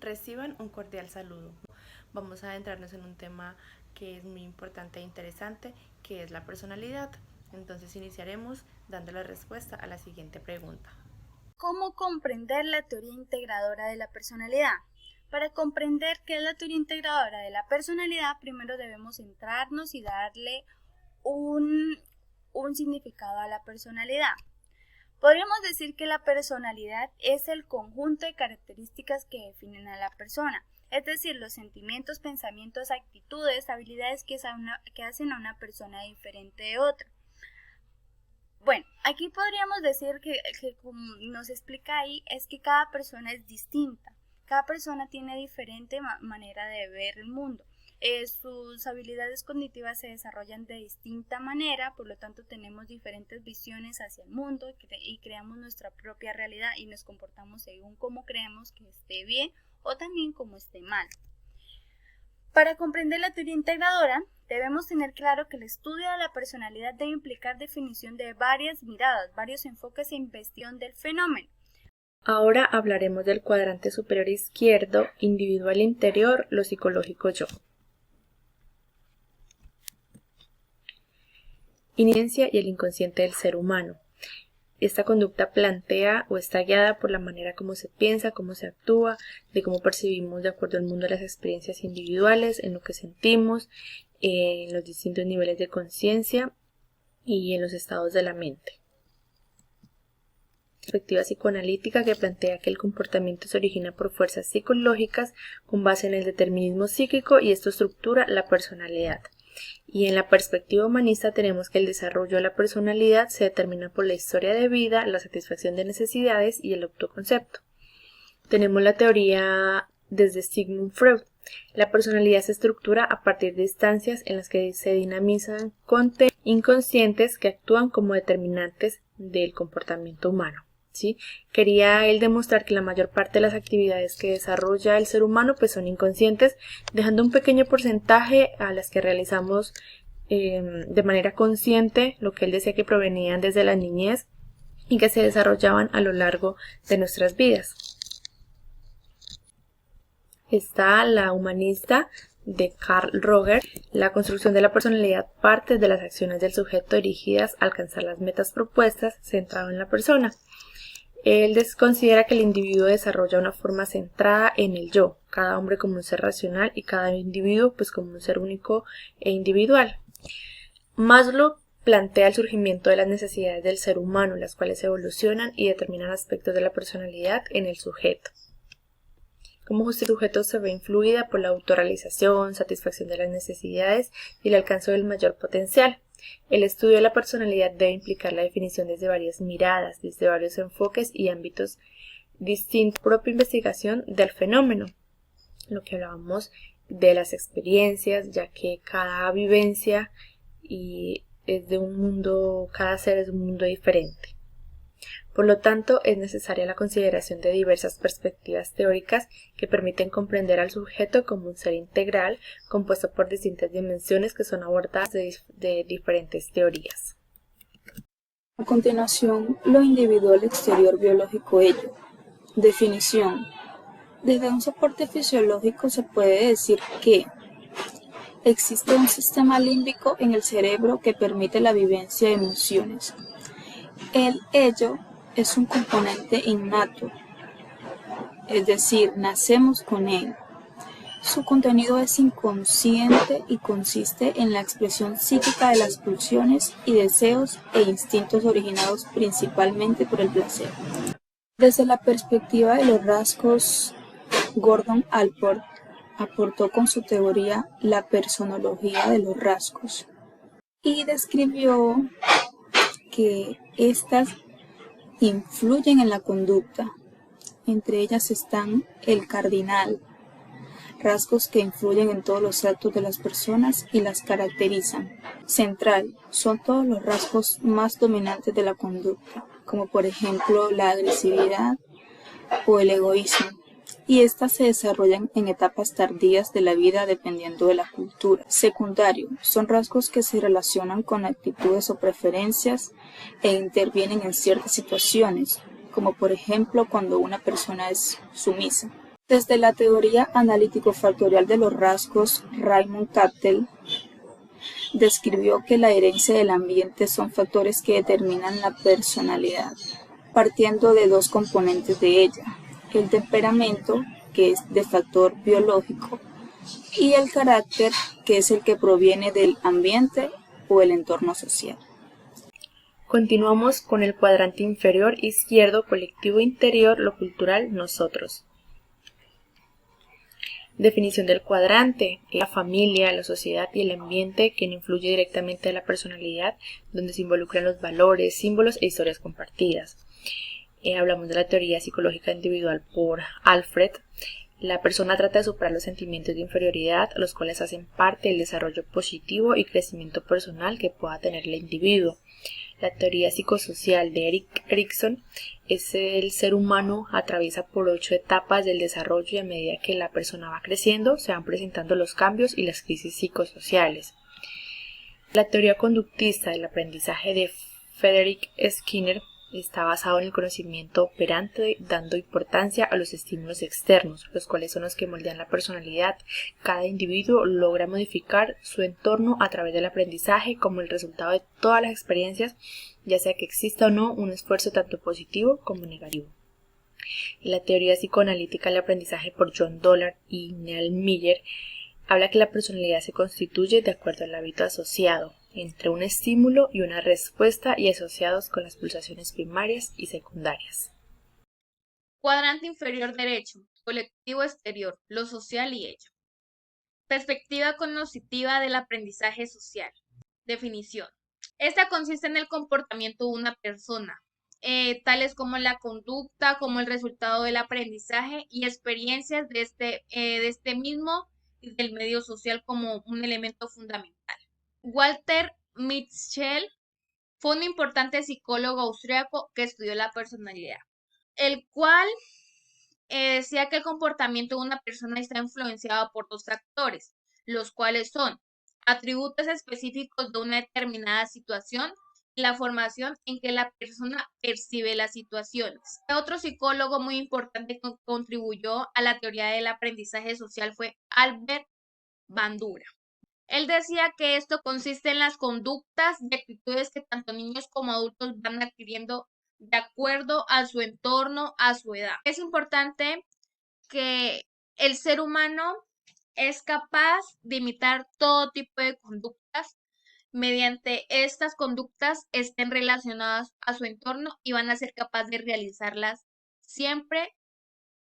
Reciban un cordial saludo. Vamos a adentrarnos en un tema que es muy importante e interesante, que es la personalidad. Entonces iniciaremos dando la respuesta a la siguiente pregunta. ¿Cómo comprender la teoría integradora de la personalidad? Para comprender qué es la teoría integradora de la personalidad, primero debemos centrarnos y darle un significado a la personalidad. Podríamos decir que la personalidad es el conjunto de características que definen a la persona, es decir, los sentimientos, pensamientos, actitudes, habilidades que hacen a una persona diferente de otra. Bueno, aquí podríamos decir que como nos explica ahí, es que cada persona es distinta, cada persona tiene diferente manera de ver el mundo. Sus habilidades cognitivas se desarrollan de distinta manera, por lo tanto tenemos diferentes visiones hacia el mundo y creamos nuestra propia realidad y nos comportamos según cómo creemos que esté bien o también como esté mal. Para comprender la teoría integradora, debemos tener claro que el estudio de la personalidad debe implicar definición de varias miradas, varios enfoques e investigación del fenómeno. Ahora hablaremos del cuadrante superior izquierdo, individual interior, lo psicológico yo. Inicia y el inconsciente del ser humano. Esta conducta plantea o está guiada por la manera como se piensa, cómo se actúa, de cómo percibimos de acuerdo al mundo de las experiencias individuales, en lo que sentimos, en los distintos niveles de conciencia y en los estados de la mente. Perspectiva psicoanalítica que plantea que el comportamiento se origina por fuerzas psicológicas con base en el determinismo psíquico y esto estructura la personalidad. Y en la perspectiva humanista tenemos que el desarrollo de la personalidad se determina por la historia de vida, la satisfacción de necesidades y el autoconcepto. Tenemos la teoría desde Sigmund Freud. La personalidad se estructura a partir de instancias en las que se dinamizan contenidos inconscientes que actúan como determinantes del comportamiento humano. ¿Sí? Quería él demostrar que la mayor parte de las actividades que desarrolla el ser humano pues son inconscientes, dejando un pequeño porcentaje a las que realizamos de manera consciente, lo que él decía que provenían desde la niñez y que se desarrollaban a lo largo de nuestras vidas. Está la humanista de Carl Roger. La construcción de la personalidad parte de las acciones del sujeto dirigidas a alcanzar las metas propuestas, centrado en la persona. Él considera que el individuo desarrolla una forma centrada en el yo, cada hombre como un ser racional y cada individuo pues como un ser único e individual. Maslow plantea el surgimiento de las necesidades del ser humano, las cuales evolucionan y determinan aspectos de la personalidad en el sujeto. Como sujeto se ve influida por la autorrealización, satisfacción de las necesidades y el alcance del mayor potencial. El estudio de la personalidad debe implicar la definición desde varias miradas, desde varios enfoques y ámbitos distintos. Propia investigación del fenómeno, lo que hablábamos de las experiencias, ya que cada vivencia es de un mundo, cada ser es un mundo diferente. Por lo tanto, es necesaria la consideración de diversas perspectivas teóricas que permiten comprender al sujeto como un ser integral compuesto por distintas dimensiones que son abordadas de diferentes teorías. A continuación, lo individual exterior biológico ello. Definición. Desde un soporte fisiológico se puede decir que existe un sistema límbico en el cerebro que permite la vivencia de emociones. El ello es un componente innato, es decir, nacemos con él. Su contenido es inconsciente y consiste en la expresión psíquica de las pulsiones y deseos e instintos originados principalmente por el placer. Desde la perspectiva de los rasgos, Gordon Allport aportó con su teoría la personología de los rasgos y describió que estas influyen en la conducta. Entre ellas están el cardinal, rasgos que influyen en todos los actos de las personas y las caracterizan. Central, son todos los rasgos más dominantes de la conducta, como por ejemplo la agresividad o el egoísmo, y estas se desarrollan en etapas tardías de la vida dependiendo de la cultura. Secundario, son rasgos que se relacionan con actitudes o preferencias e intervienen en ciertas situaciones, como por ejemplo cuando una persona es sumisa. Desde la teoría analítico-factorial de los rasgos, Raymond Cattell describió que la herencia del ambiente son factores que determinan la personalidad, partiendo de dos componentes de ella: el temperamento, que es de factor biológico, y el carácter, que es el que proviene del ambiente o el entorno social. Continuamos con el cuadrante inferior izquierdo, colectivo interior, lo cultural, nosotros. Definición del cuadrante: la familia, la sociedad y el ambiente, quien influye directamente en la personalidad, donde se involucran los valores, símbolos e historias compartidas. Hablamos de la teoría psicológica individual por Alfred. La persona trata de superar los sentimientos de inferioridad, los cuales hacen parte del desarrollo positivo y crecimiento personal que pueda tener el individuo. La teoría psicosocial de Erik Erikson es el ser humano atraviesa por 8 etapas del desarrollo y a medida que la persona va creciendo se van presentando los cambios y las crisis psicosociales. La teoría conductista del aprendizaje de Frederick Skinner está basado en el conocimiento operante, dando importancia a los estímulos externos, los cuales son los que moldean la personalidad. Cada individuo logra modificar su entorno a través del aprendizaje como el resultado de todas las experiencias, ya sea que exista o no un esfuerzo tanto positivo como negativo. La teoría psicoanalítica del aprendizaje por John Dollard y Neil Miller habla que la personalidad se constituye de acuerdo al hábito asociado entre un estímulo y una respuesta y asociados con las pulsaciones primarias y secundarias. Cuadrante inferior derecho, colectivo exterior, lo social y ello. Perspectiva cognitiva del aprendizaje social. Definición. Esta consiste en el comportamiento de una persona, tales como la conducta, como el resultado del aprendizaje y experiencias de este mismo y del medio social como un elemento fundamental. Walter Mitchell fue un importante psicólogo austriaco que estudió la personalidad, el cual decía que el comportamiento de una persona está influenciado por dos factores, los cuales son atributos específicos de una determinada situación y la formación en que la persona percibe las situaciones. Otro psicólogo muy importante que contribuyó a la teoría del aprendizaje social fue Albert Bandura. Él decía que esto consiste en las conductas y actitudes que tanto niños como adultos van adquiriendo de acuerdo a su entorno, a su edad. Es importante que el ser humano es capaz de imitar todo tipo de conductas mediante estas conductas estén relacionadas a su entorno y van a ser capaces de realizarlas siempre